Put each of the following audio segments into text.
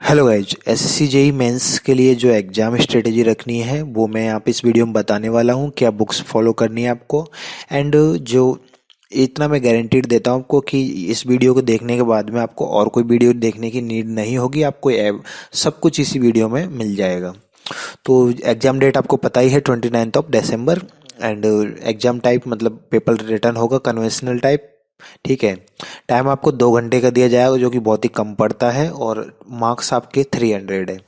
Hello guys, SSC JE mains के लिए जो एग्ज़ाम स्ट्रेटेजी रखनी है वो मैं यहाँ पे इस वीडियो में बताने वाला हूँ। क्या बुक्स फॉलो करनी है आपको, एंड जो इतना मैं गारंटीड देता हूँ आपको कि इस वीडियो को देखने के बाद में आपको और कोई वीडियो देखने की नीड नहीं होगी। आपको सब कुछ इसी वीडियो में मिल जाएगा। तो एग्ज़ाम डेट आपको पता ही है, 29 दिसंबर। एंड एग्ज़ाम टाइप मतलब पेपर रिटर्न होगा कन्वेंशनल टाइप। ठीक है। टाइम आपको 2 घंटे का दिया जाएगा, जो कि बहुत ही कम पड़ता है, और मार्क्स आपके 300 है।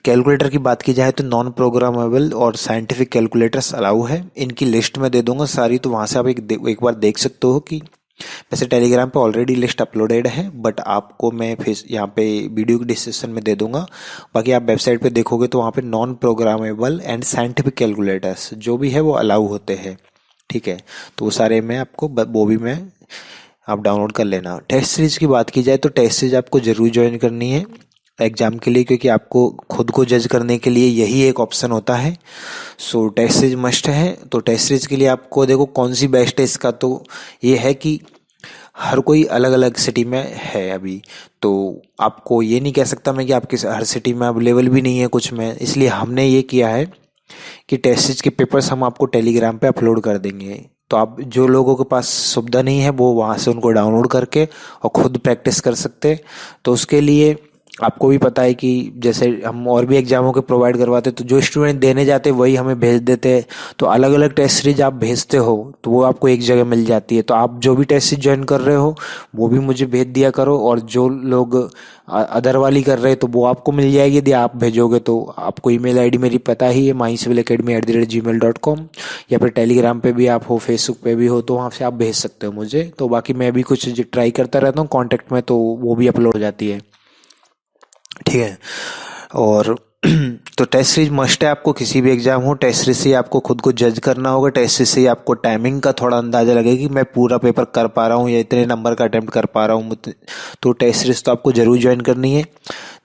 कैलकुलेटर की बात की जाए तो नॉन प्रोग्रामेबल और साइंटिफिक कैलकुलेटर्स अलाउ है। इनकी लिस्ट में दे दूंगा सारी, तो वहां से आप एक बार देख सकते हो कि वैसे टेलीग्राम पे ऑलरेडी लिस्ट अपलोडेड है, बट आपको मैं फिर यहाँ पे वीडियो के डिस्क्रिप्शन में दे दूंगा। बाकी आप वेबसाइट पे देखोगे तो वहाँ पे non programmable and scientific calculators जो भी है वो अलाउ होते हैं। ठीक है। तो वो सारे मैं आपको वो भी मैं आप डाउनलोड कर लेना। टेस्ट सीरीज की बात की जाए तो टेस्ट सीरीज आपको जरूर ज्वाइन करनी है एग्जाम के लिए, क्योंकि आपको खुद को जज करने के लिए यही एक ऑप्शन होता है। सो टेस्ट सीरीज मस्ट है। तो टेस्ट सीरीज के लिए आपको देखो कौन सी बेस्ट है, इसका तो ये है कि हर कोई अलग अलग सिटी में है अभी। तो आपको ये नहीं कह सकता मैं कि आपके हर सिटी में अवेलेबल भी नहीं है कुछ में, इसलिए हमने ये किया है कि टेस्ट सीरीज के पेपर्स हम आपको टेलीग्राम पे अपलोड कर देंगे। तो आप जो लोगों के पास सुविधा नहीं है वो वहाँ से उनको डाउनलोड करके और खुद प्रैक्टिस कर सकते हैं। तो उसके लिए आपको भी पता है कि जैसे हम और भी एग्जामों के प्रोवाइड करवाते, तो जो स्टूडेंट देने जाते वही हमें भेज देते हैं। तो अलग अलग टेस्ट सीरीज आप भेजते हो तो वो आपको एक जगह मिल जाती है। तो आप जो भी टेस्ट सीरीज ज्वाइन कर रहे हो वो भी मुझे भेज दिया करो, और जो लोग अदर वाली कर रहे हैं तो वो आपको मिल जाएगी यदि आप भेजोगे। तो आपको ईमेल आईडी मेरी पता ही है, mycivilacademy@gmail.com, या फिर टेलीग्राम पे भी आप हो, फेसबुक पे भी हो, तो वहाँ से आप भेज सकते हो मुझे। तो बाकी मैं भी कुछ ट्राई करता रहता हूँ कॉन्टेक्ट में, तो वो भी अपलोड हो जाती है। ठीक है। और तो टेस्ट सीरीज मस्ट है आपको, किसी भी एग्जाम हो टेस्ट सीरीज से आपको खुद को जज करना होगा। टेस्ट सीरीज से आपको टाइमिंग का थोड़ा अंदाजा लगेगा कि मैं पूरा पेपर कर पा रहा हूँ या इतने नंबर का अटेम्प्ट कर पा रहा हूँ। तो टेस्ट सीरीज तो आपको जरूर ज्वाइन करनी है।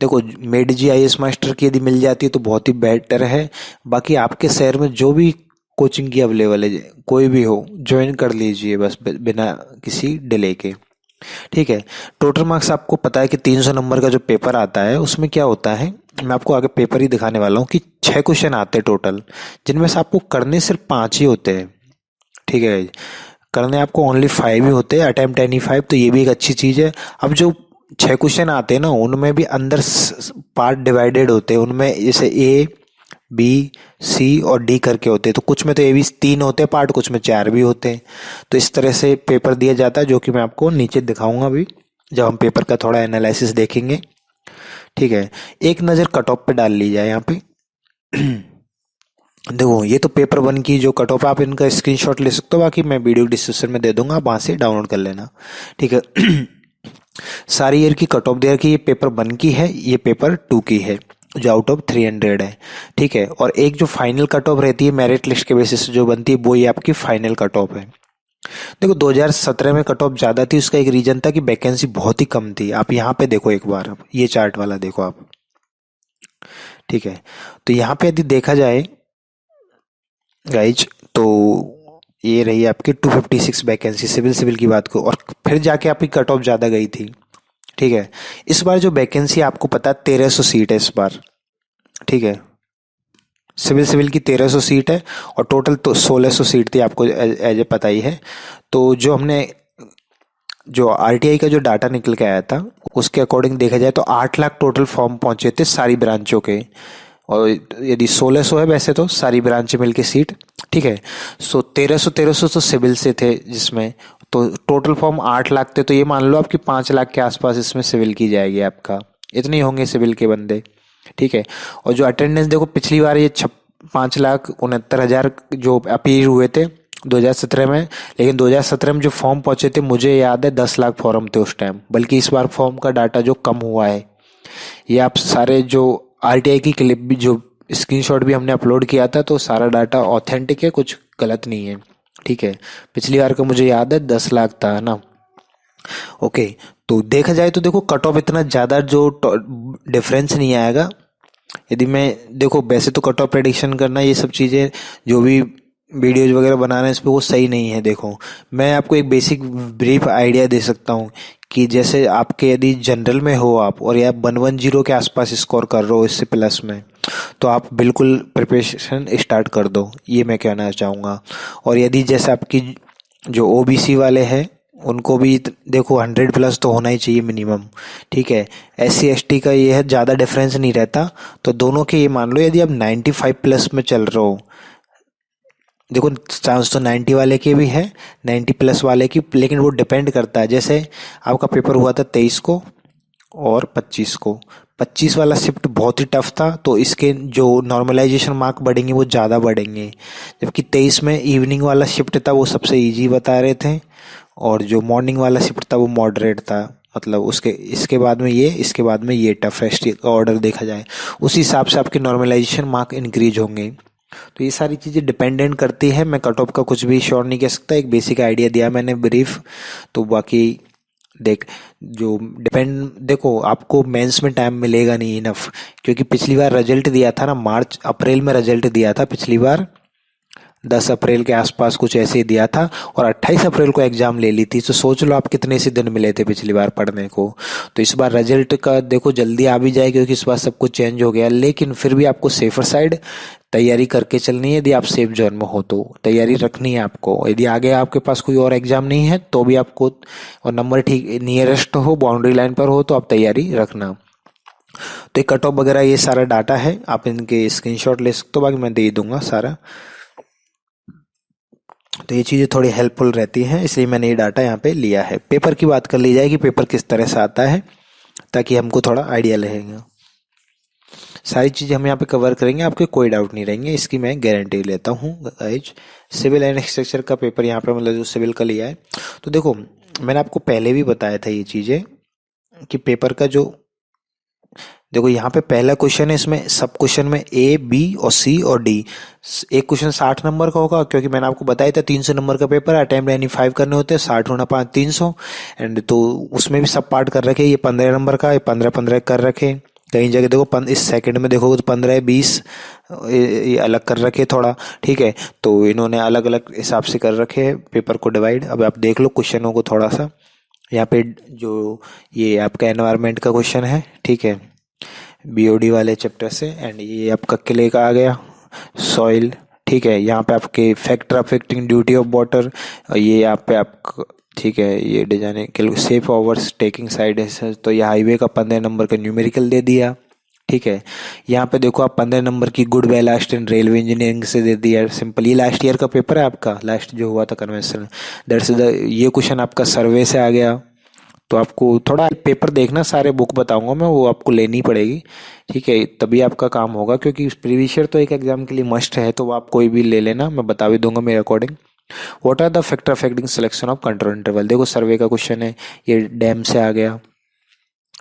देखो, मेड GIS मास्टर की यदि मिल जाती है तो बहुत ही बेटर है। बाकी आपके शहर में जो भी कोचिंग की अवेलेबल है, कोई भी हो, ज्वाइन कर लीजिए बस बिना किसी डिले के। ठीक है। टोटल मार्क्स आपको पता है कि 300 नंबर का जो पेपर आता है उसमें क्या होता है, मैं आपको आगे पेपर ही दिखाने वाला हूँ कि 6 क्वेश्चन आते हैं टोटल, जिनमें से आपको करने सिर्फ 5 ही होते हैं। ठीक है। करने आपको ओनली 5 ही होते हैं, अटेम्प्ट एनी 5, तो ये भी एक अच्छी चीज़ है। अब जो 6 क्वेश्चन आते हैं ना, उनमें भी अंदर पार्ट डिवाइडेड होते हैं। उनमें जैसे A, B, C और D करके होते हैं। तो कुछ में तो ये भी 3 होते हैं पार्ट, कुछ में 4 भी होते हैं। तो इस तरह से पेपर दिया जाता है, जो कि मैं आपको नीचे दिखाऊंगा अभी जब हम पेपर का थोड़ा एनालिसिस देखेंगे। ठीक है। एक नज़र कट ऑफ पे डाल ली जाए यहाँ पे। देखो, ये तो पेपर 1 की जो कट ऑफ, आप इनका स्क्रीनशॉट ले सकते हो, बाकी मैं वीडियो डिस्क्रिप्शन में दे दूंगा, आप वहां से डाउनलोड कर लेना। ठीक है। सारी ईयर की कट ऑफ दे रखी, ये पेपर 1 की है, ये पेपर 2 की है, जो आउट ऑफ 300 है। ठीक है। और एक जो फाइनल कट ऑफ रहती है मेरिट लिस्ट के बेसिस से जो बनती है, वो ये आपकी फाइनल कट ऑफ है। देखो, 2017 में कट ऑफ ज्यादा थी, उसका एक रीजन था कि वैकेंसी बहुत ही कम थी। आप यहाँ पे देखो एक बार, आप ये चार्ट वाला देखो आप। ठीक है। तो यहाँ पे यदि देखा जाए गाइज, तो ये रही आपकी 256 वैकेंसी सिविल की बात को, और फिर जाके आपकी कट ऑफ ज्यादा गई थी। ठीक है। इस बार जो वैकेंसी आपको पता है 1300 सीट है इस बार। ठीक है। सिविल की 1300 सीट है, और टोटल तो 1600 सीट थी, आपको एज ए पता ही है। तो जो RTI का जो डाटा निकल के आया था उसके अकॉर्डिंग देखा जाए तो 8 लाख टोटल फॉर्म पहुंचे थे सारी ब्रांचों के। और यदि 1600 है वैसे तो सारी ब्रांच मिलके सीट। ठीक है। सो 1300 तो सिविल से थे, जिसमें तो टोटल फॉर्म 8 लाख थे। तो ये मान लो आपकी 5 लाख के आसपास इसमें सिविल की जाएगी, आपका इतने ही होंगे सिविल के बंदे। ठीक है। और जो अटेंडेंस देखो, पिछली बार ये 5,69,000 जो अपील हुए थे 2017 में, लेकिन 2017 में जो फॉर्म पहुंचे थे मुझे याद है 10 लाख फॉर्म थे उस टाइम। बल्कि इस बार फॉर्म का डाटा जो कम हुआ है, ये आप सारे जो RTI की क्लिप भी, जो स्क्रीनशॉट भी हमने अपलोड किया था, तो सारा डाटा ऑथेंटिक है, कुछ गलत नहीं है। ठीक है। पिछली बार का मुझे याद है 10 लाख था ना। ओके। तो देखा जाए तो देखो, कट ऑफ इतना ज़्यादा जो डिफरेंस नहीं आएगा। यदि मैं देखो, वैसे तो कट ऑफ प्रेडिक्शन करना, ये सब चीज़ें जो भी वीडियोज वगैरह बनाना है इस पे, वो सही नहीं है। देखो, मैं आपको एक बेसिक ब्रीफ आइडिया दे सकता हूँ कि जैसे आपके यदि जनरल में हो आप और या 110 के आसपास स्कोर कर रहे हो इससे प्लस में, तो आप बिल्कुल प्रिपरेशन स्टार्ट कर दो, ये मैं कहना चाहूँगा। और यदि जैसे आपकी जो ओबीसी वाले हैं उनको भी देखो 100 प्लस तो होना ही चाहिए मिनिमम, ठीक है। SC ST का ये है, ज़्यादा डिफरेंस नहीं रहता, तो दोनों के ये मान लो यदि आप 95 प्लस में चल रहे हो, देखो चांस तो 90 वाले के भी है, 90 प्लस वाले की, लेकिन वो डिपेंड करता है। जैसे आपका पेपर हुआ था 23 को और 25 को, 25 वाला शिफ्ट बहुत ही टफ था, तो इसके जो नॉर्मलाइजेशन मार्क बढ़ेंगे वो ज़्यादा बढ़ेंगे। जबकि 23 में इवनिंग वाला शिफ्ट था वो सबसे इजी बता रहे थे, और जो मॉर्निंग वाला शिफ्ट था वो मॉडरेट था। मतलब उसके इसके बाद में ये, इसके बाद में ये टफेस्ट का ऑर्डर देखा जाए, उस हिसाब से आपके नॉर्मलाइजेशन मार्क इंक्रीज होंगे। तो ये सारी चीज़ें डिपेंडेंट करती है। मैं कट ऑफ का कुछ भी श्योर नहीं कह सकता, एक बेसिक आइडिया दिया मैंने ब्रीफ। तो बाकी देख जो डिपेंड, देखो आपको मेंस में टाइम मिलेगा नहीं इनफ, क्योंकि पिछली बार रिजल्ट दिया था ना, मार्च अप्रैल में रिजल्ट दिया था पिछली बार, 10 अप्रैल के आसपास कुछ ऐसे ही दिया था, और 28 अप्रैल को एग्जाम ले ली थी। तो सोच लो आप कितने से दिन मिले थे पिछली बार पढ़ने को। तो इस बार रिजल्ट का देखो जल्दी आ भी जाए, क्योंकि इस बार सब कुछ चेंज हो गया, लेकिन फिर भी आपको सेफर साइड तैयारी करके चलनी है। यदि आप सेफ जोन में हो तो तैयारी रखनी है आपको। यदि आगे आपके पास कोई और एग्जाम नहीं है तो भी आपको, और नंबर ठीक नियरेस्ट हो, बाउंड्री लाइन पर हो, तो आप तैयारी रखना। तो ये कट ऑफ वगैरह ये सारा डाटा है, आप इनके स्क्रीनशॉट ले सकते हो, बाकी मैं दे दूंगा सारा। तो ये चीज़ें थोड़ी हेल्पफुल रहती हैं, इसलिए मैंने ये डाटा यहाँ पे लिया है। पेपर की बात कर ली जाए कि पेपर किस तरह से आता है, ताकि हमको थोड़ा आइडिया रहेगा। सारी चीज़ें हम यहाँ पे कवर करेंगे, आपके कोई डाउट नहीं रहेंगे, इसकी मैं गारंटी लेता हूँ गाइज। सिविल एंड स्ट्रक्चर का पेपर यहाँ पे मतलब जो सिविल का लिया है, तो देखो मैंने आपको पहले भी बताया था ये चीज़ें कि पेपर का जो, देखो यहाँ पे पहला क्वेश्चन है, इसमें सब क्वेश्चन में A B और C और D, एक क्वेश्चन 60 नंबर का होगा, क्योंकि मैंने आपको बताया था 300 नंबर का पेपर है, अटेम्प्ट यानी 5 करने होते हैं, 60 होना 5 300, एंड तो उसमें भी सब पार्ट कर रखे। ये 15 नंबर का, ये 15 कर रखे। कई जगह देखो इस सेकंड में देखो तो 15 20 ये अलग कर रखे थोड़ा, ठीक है। तो इन्होंने अलग अलग हिसाब से कर रखे हैं पेपर को डिवाइड। अब आप देख लो क्वेश्चनों को थोड़ा सा, यहाँ पे जो ये आपका एनवायरनमेंट का क्वेश्चन है, ठीक है, BOD वाले चैप्टर से, एंड ये आपका क्ले का आ गया, सॉइल, ठीक है। यहाँ पे आपके factor affecting duty of water, ये यहाँ पे आप, ठीक है, ये design safe overs taking side है, तो ये हाईवे का 15 नंबर का न्यूमेरिकल दे दिया, ठीक है। यहाँ पे देखो आप 15 नंबर की good ballast and railway engineering से दे दिया, सिंपल। ये लास्ट ईयर का पेपर है आपका, लास्ट जो हुआ था कन्वेंशन, दैट्स द, ये क्वेश्चन आपका सर्वे से आ गया। तो आपको थोड़ा पेपर देखना, सारे बुक बताऊंगा मैं, वो आपको लेनी पड़ेगी, ठीक है, तभी आपका काम होगा, क्योंकि प्रीवियस ईयर तो एक एग्जाम के लिए मस्ट है, तो आप कोई भी ले लेना, मैं बता भी दूंगा मेरे according. What are the factor affecting selection of control interval, देखो सर्वे का क्वेश्चन है, ये डैम से आ गया,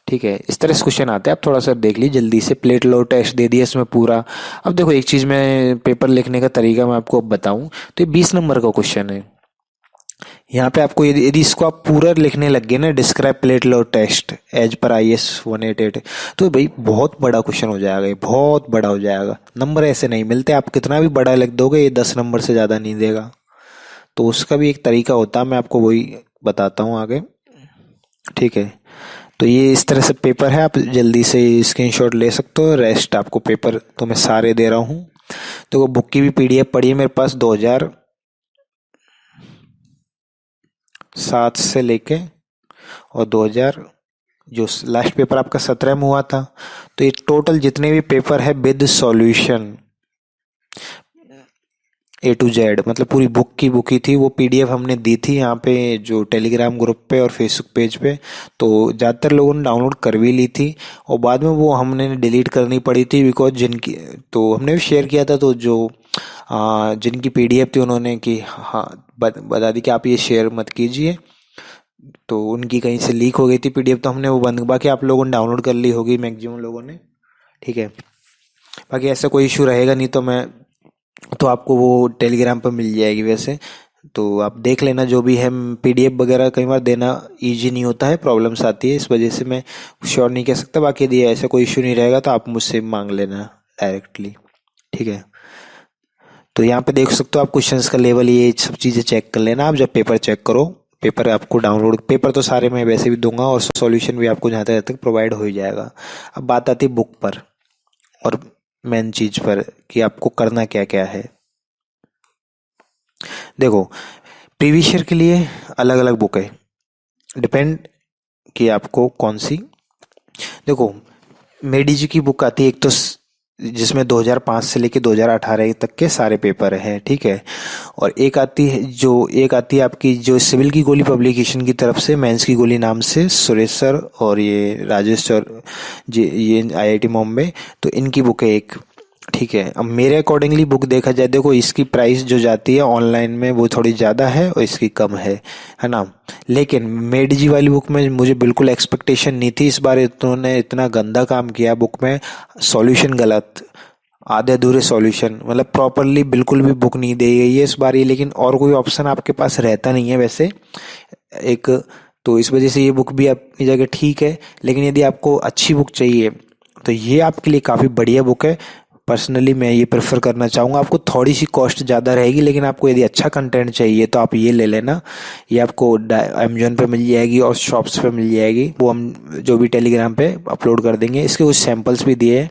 ठीक है। इस तरह से क्वेश्चन आते हैं, आप थोड़ा सा देख लीजिए जल्दी से। प्लेट लो टेस्ट दे दिया इसमें पूरा। अब देखो एक चीज में पेपर लिखने का तरीका मैं आपको बताऊं, तो ये 20 नंबर का क्वेश्चन है। यहाँ पे आपको यदि इसको आप पूरा लिखने लग गए ना, describe plate load test as per IS 188, तो भाई बहुत बड़ा क्वेश्चन हो जाएगा, ये बहुत बड़ा हो जाएगा। नंबर ऐसे नहीं मिलते, आप कितना भी बड़ा लिख दोगे ये 10 नंबर से ज़्यादा नहीं देगा। तो उसका भी एक तरीका होता है, मैं आपको वही बताता हूँ आगे, ठीक है। तो ये इस तरह से पेपर है, आप जल्दी से स्क्रीनशॉट ले सकते हो। रेस्ट आपको पेपर तो मैं सारे दे रहा हूँ। तो बुक की भी PDF पड़ी है मेरे पास, 2007 से लेके और 2000, जो लास्ट पेपर आपका 17 में हुआ था। तो ये टोटल जितने भी पेपर है with solution A to Z, मतलब पूरी बुक ही थी, वो PDF हमने दी थी यहाँ पे जो टेलीग्राम ग्रुप पे और फेसबुक पेज पे। तो ज़्यादातर लोगों ने डाउनलोड कर भी ली थी, और बाद में वो हमने डिलीट करनी पड़ी थी, बिकॉज जिनकी, तो हमने भी शेयर किया था, तो जो जिनकी PDF थी उन्होंने कि हाँ बता दी कि आप ये शेयर मत कीजिए, तो उनकी कहीं से लीक हो गई थी PDF, तो हमने वो बंद, बाकी आप लोगों ने डाउनलोड कर ली होगी मैक्सिमम लोगों ने, ठीक है। बाकी ऐसा कोई इशू रहेगा नहीं तो आपको वो टेलीग्राम पर मिल जाएगी वैसे, तो आप देख लेना। जो भी है PDF वगैरह कई बार देना इजी नहीं होता है, प्रॉब्लम्स आती है, इस वजह से मैं श्योर नहीं कह सकता। बाकी यदि ऐसा कोई इशू नहीं रहेगा तो आप मुझसे मांग लेना डायरेक्टली, ठीक है। तो यहाँ पे देख सकते हो आप क्वेश्चंस का लेवल, ये सब चीज़ें चेक कर लेना आप जब पेपर चेक करो। पेपर आपको डाउनलोड, पेपर तो सारे मैं वैसे भी दूंगा और सॉल्यूशन भी आपको जहाँ तक प्रोवाइड हो ही जाएगा। अब बात आती है बुक पर और मेन चीज पर कि आपको करना क्या क्या है। देखो, प्रीवियस ईयर के लिए अलग अलग बुक है, डिपेंड कि आपको कौन सी। देखो, मेडी जी की बुक आती है एक तो जिसमें 2005 से लेके 2018 तक के सारे पेपर हैं, ठीक है। और एक आती है आपकी जो सिविल की गोली पब्लिकेशन की तरफ से, मेंस की गोली नाम से, सुरेश सर और ये राजेश सर जी, ये आईआईटी बॉम्बे, तो इनकी बुक है एक, ठीक है। अब मेरे अकॉर्डिंगली बुक देखा जाए, देखो इसकी प्राइस जो जाती है ऑनलाइन में वो थोड़ी ज़्यादा है और इसकी कम है ना। लेकिन मेड जी वाली बुक में मुझे बिल्कुल एक्सपेक्टेशन नहीं थी, इस बार इन्होंने इतना गंदा काम किया बुक में, सॉल्यूशन गलत, आधे अधूरे सॉल्यूशन, मतलब प्रॉपरली बिल्कुल भी बुक नहीं दी गई है इस बार ये। लेकिन और कोई ऑप्शन आपके पास रहता नहीं है वैसे एक, तो इस वजह से ये बुक भी अपनी जगह ठीक है। लेकिन यदि आपको अच्छी बुक चाहिए तो ये आपके लिए काफ़ी बढ़िया बुक है। पर्सनली मैं ये प्रेफर करना चाहूँगा। आपको थोड़ी सी कॉस्ट ज़्यादा रहेगी, लेकिन आपको यदि अच्छा कंटेंट चाहिए तो आप ये ले लेना। ये आपको अमेजोन पे मिल जाएगी और शॉप्स पे मिल जाएगी, वो हम जो भी टेलीग्राम पे अपलोड कर देंगे। इसके कुछ सैम्पल्स भी दिए हैं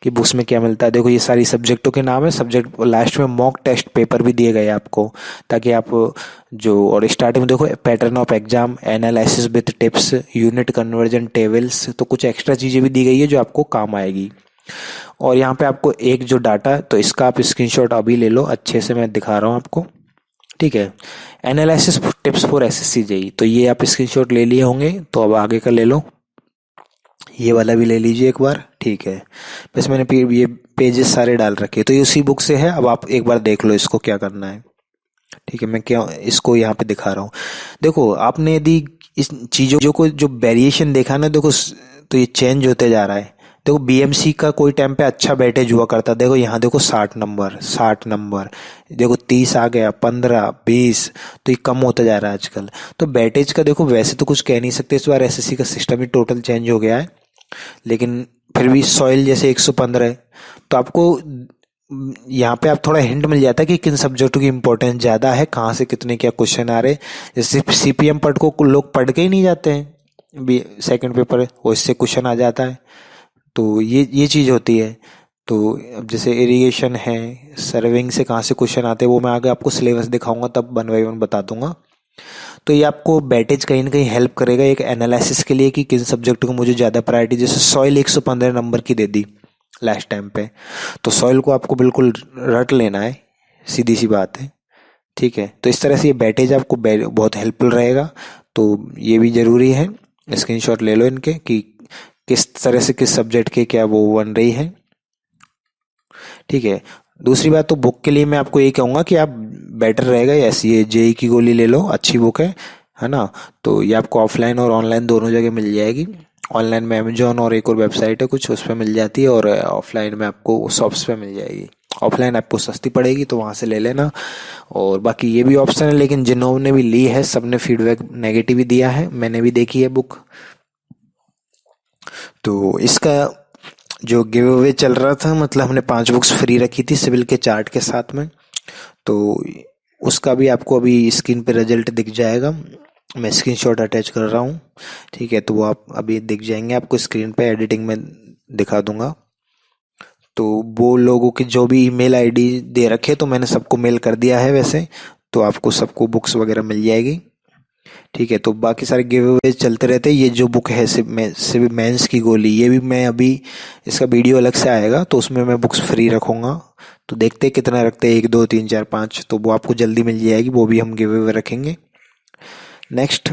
कि बुक्स में क्या मिलता है। देखो, ये सारी सब्जेक्टों के नाम है, सब्जेक्ट लास्ट में मॉक टेस्ट पेपर भी दिए गए आपको, ताकि आप जो, और स्टार्टिंग में देखो pattern of exam, analysis with tips, unit conversion tables, तो कुछ एक्स्ट्रा चीज़ें भी दी गई है जो आपको काम आएगी। और यहाँ पे आपको एक जो डाटा, तो इसका आप स्क्रीनशॉट अभी ले लो, अच्छे से मैं दिखा रहा हूँ आपको, ठीक है। Analysis tips for SSC JEE, तो ये आप स्क्रीनशॉट ले लिए होंगे, तो अब आगे का ले लो, ये वाला भी ले लीजिए एक बार, ठीक है। बस मैंने ये पेजेस सारे डाल रखे, तो ये उसी बुक से है। अब आप एक बार देख लो इसको क्या करना है, ठीक है। मैं क्या इसको यहाँ पे दिखा रहा हूँ। देखो, आपने यदि इस चीज़ों को जो वेरिएशन देखा ना, देखो तो ये चेंज होते जा रहा है। देखो, बीएमसी का कोई टाइम पे अच्छा बैटेज हुआ करता, देखो यहाँ देखो 60 नंबर, देखो 30 आ गया, 15, 20, तो ये कम होता जा रहा है आजकल। तो बैटेज का देखो, वैसे तो कुछ कह नहीं सकते, इस बार एसएससी का सिस्टम ही टोटल चेंज हो गया है, लेकिन फिर भी सॉइल जैसे 115 है, तो आपको यहाँ पे आप थोड़ा हिंट मिल जाता है कि किन सब्जेक्टों की इंपॉर्टेंस ज़्यादा है, कहाँ से कितने क्या क्वेश्चन आ रहे। जैसे सीपीएम पढ़ को लोग पढ़ के ही नहीं जाते हैं, भी सेकंड पेपर है वो, इससे क्वेश्चन आ जाता है, तो ये चीज़ होती है। तो अब जैसे इरिगेशन है, सर्विंग से कहाँ से क्वेश्चन आते हैं, वो मैं आगे आपको सिलेबस दिखाऊंगा तब 1 बाय 1 बता दूंगा। तो ये आपको बैटेज कहीं ना कहीं हेल्प करेगा एक एनालिसिस के लिए कि किन सब्जेक्ट को मुझे ज़्यादा प्रायोरिटी। जैसे सॉइल 115 नंबर की दे दी लास्ट टाइम पे, तो सॉइल को आपको बिल्कुल रट लेना है, सीधी सी बात है, ठीक है। तो इस तरह से ये बैटेज आपको बहुत हेल्पफुल रहेगा, तो ये भी ज़रूरी है। स्क्रीनशॉट ले लो इनके कि किस तरह से किस सब्जेक्ट के क्या वो बन रही है, ठीक है। दूसरी बात, तो बुक के लिए मैं आपको ये कहूँगा कि आप बेटर रहेगा ये जेई की गोली ले लो, अच्छी बुक है ना। तो ये आपको ऑफलाइन और ऑनलाइन दोनों जगह मिल जाएगी। ऑनलाइन में अमेजोन और एक और वेबसाइट है कुछ, उस पर मिल जाती है, और ऑफलाइन में आपको शॉप्स पे मिल जाएगी। ऑफलाइन आपको सस्ती पड़ेगी तो वहाँ से ले लेना। और बाकी ये भी ऑप्शन है, लेकिन जिन्होंने भी ली है सबने फीडबैक नेगेटिव ही दिया है, मैंने भी देखी है बुक। तो इसका जो गिव अवे चल रहा था, मतलब हमने 5 बुक्स फ्री रखी थी सिविल के चार्ट के साथ में, तो उसका भी आपको अभी स्क्रीन पे रिजल्ट दिख जाएगा। मैं स्क्रीनशॉट अटैच कर रहा हूँ, ठीक है। तो वो आप अभी दिख जाएंगे आपको स्क्रीन पे, एडिटिंग में दिखा दूंगा। तो वो लोगों की जो भी ईमेल आईडी दे रखे, तो मैंने सबको मेल कर दिया है वैसे, तो आपको सबको बुक्स वगैरह मिल जाएगी, ठीक है। तो बाकी सारे गिव अवे चलते रहते हैं। ये जो बुक है सिविल मेंस की गोली, ये भी मैं अभी, इसका वीडियो अलग से आएगा तो उसमें मैं बुक्स फ्री रखूँगा। तो देखते हैं कितना रखते हैं, 1 2 3 4 5, तो वो आपको जल्दी मिल जाएगी, वो भी हम गिव अवे रखेंगे। नेक्स्ट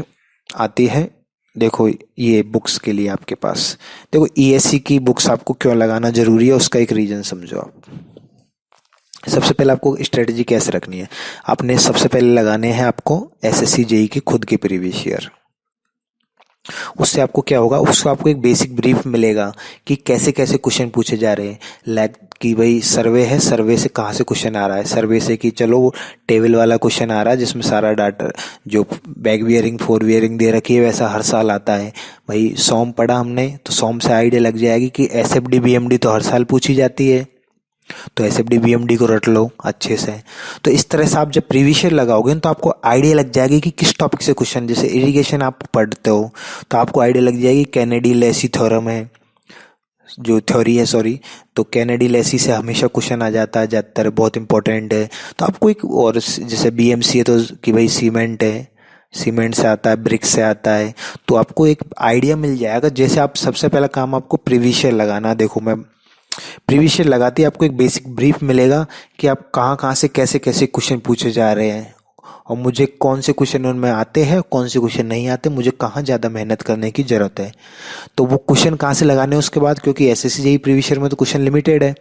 आती है, देखो ये बुक्स के लिए आपके पास, देखो ईएससी की बुक्स आपको क्यों लगाना जरूरी है, उसका एक रीज़न समझो आप। सबसे पहले आपको स्ट्रेटजी कैसे रखनी है, आपने सबसे पहले लगाने हैं आपको एसएससी जेईई की खुद की प्रीवियस ईयर। उससे आपको क्या होगा, उसको आपको एक बेसिक ब्रीफ मिलेगा कि कैसे कैसे क्वेश्चन पूछे जा रहे हैं। लाइक कि भाई सर्वे है, सर्वे से कहाँ से क्वेश्चन आ रहा है, सर्वे से कि चलो वो टेबल वाला क्वेश्चन आ रहा है जिसमें सारा डाटा, जो बैक वियरिंग फोर वियरिंग दे रखी है वैसा हर साल आता है। भाई सॉम पढ़ा हमने, तो सॉम से आइडिया लग जाएगी कि एसएफडी बीएमडी तो हर साल पूछी जाती है, तो एसएफडी बीएमडी को रट लो अच्छे से। तो इस तरह से आप जब प्रीवियस ईयर लगाओगे तो आपको आइडिया लग जाएगी कि किस टॉपिक से क्वेश्चन, जैसे इरिगेशन आप पढ़ते हो तो आपको आइडिया लग जाएगी केनेडी लेसी थ्योरम है, जो थ्योरी है सॉरी, तो केनेडी लेसी से हमेशा क्वेश्चन आ जाता है ज़्यादातर, बहुत इंपॉर्टेंट है। तो आपको एक और जैसे बीएमसी है तो कि भाई सीमेंट है, सीमेंट से आता है, ब्रिक्स से आता है, तो आपको एक आइडिया मिल जाएगा। जैसे आप सबसे पहला काम आपको प्रीवियस ईयर लगाना, देखो मैं प्रीवियस ईयर लगाते ही आपको एक बेसिक ब्रीफ मिलेगा कि आप कहाँ कहाँ से कैसे कैसे क्वेश्चन पूछे जा रहे हैं और मुझे कौन से क्वेश्चन उनमें आते हैं, कौन से क्वेश्चन नहीं आते, मुझे कहाँ ज़्यादा मेहनत करने की ज़रूरत है। तो वो क्वेश्चन कहाँ से लगाने हैं उसके बाद, क्योंकि एसएससी जेईई प्रीवियस ईयर में तो क्वेश्चन लिमिटेड है,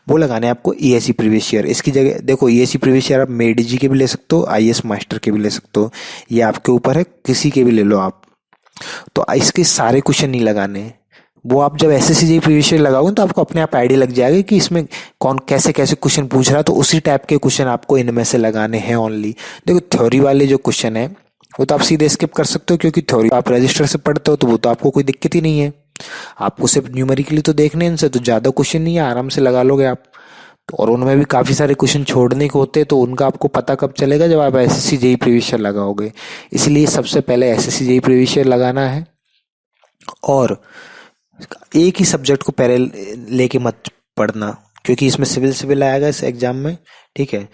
वो लगाने हैं आपको ईएससी प्रीवियस ईयर। इसकी जगह देखो ईएससी प्रीवियस ईयर आप मेडी जी के भी ले सकते हो, आईएएस मास्टर के भी ले सकते हो, ये आपके ऊपर है, किसी के भी ले लो आप। तो इसके सारे क्वेश्चन नहीं लगाने हैं, वो आप जब एसएससी जेईई प्रीवियस ईयर लगाओगे तो आपको अपने आप आइडिया लग जाएगा कि इसमें कौन कैसे कैसे क्वेश्चन पूछ रहा है, तो उसी टाइप के क्वेश्चन आपको इनमें से लगाने हैं ओनली। देखो थ्योरी वाले जो क्वेश्चन है वो तो आप सीधे स्किप कर सकते हो, क्योंकि थ्योरी आप रजिस्टर से पढ़ते हो तो वो तो आपको कोई दिक्कत ही नहीं है, आपको सिर्फ न्यूमेरिकली तो देखने हैं, इनसे तो ज़्यादा क्वेश्चन नहीं है, आराम से लगा लोगे आप। तो और उनमें भी काफ़ी सारे क्वेश्चन छोड़ने के होते हैं, तो उनका आपको पता कब चलेगा, जब आप एसएससी जेईई प्रीवियस ईयर लगाओगे। इसलिए सबसे पहले एसएससी जेईई प्रीवियस ईयर लगाना है, और एक ही सब्जेक्ट को पहले लेके मत पढ़ना, क्योंकि इसमें सिविल सिविल आएगा इस एग्जाम में, ठीक है।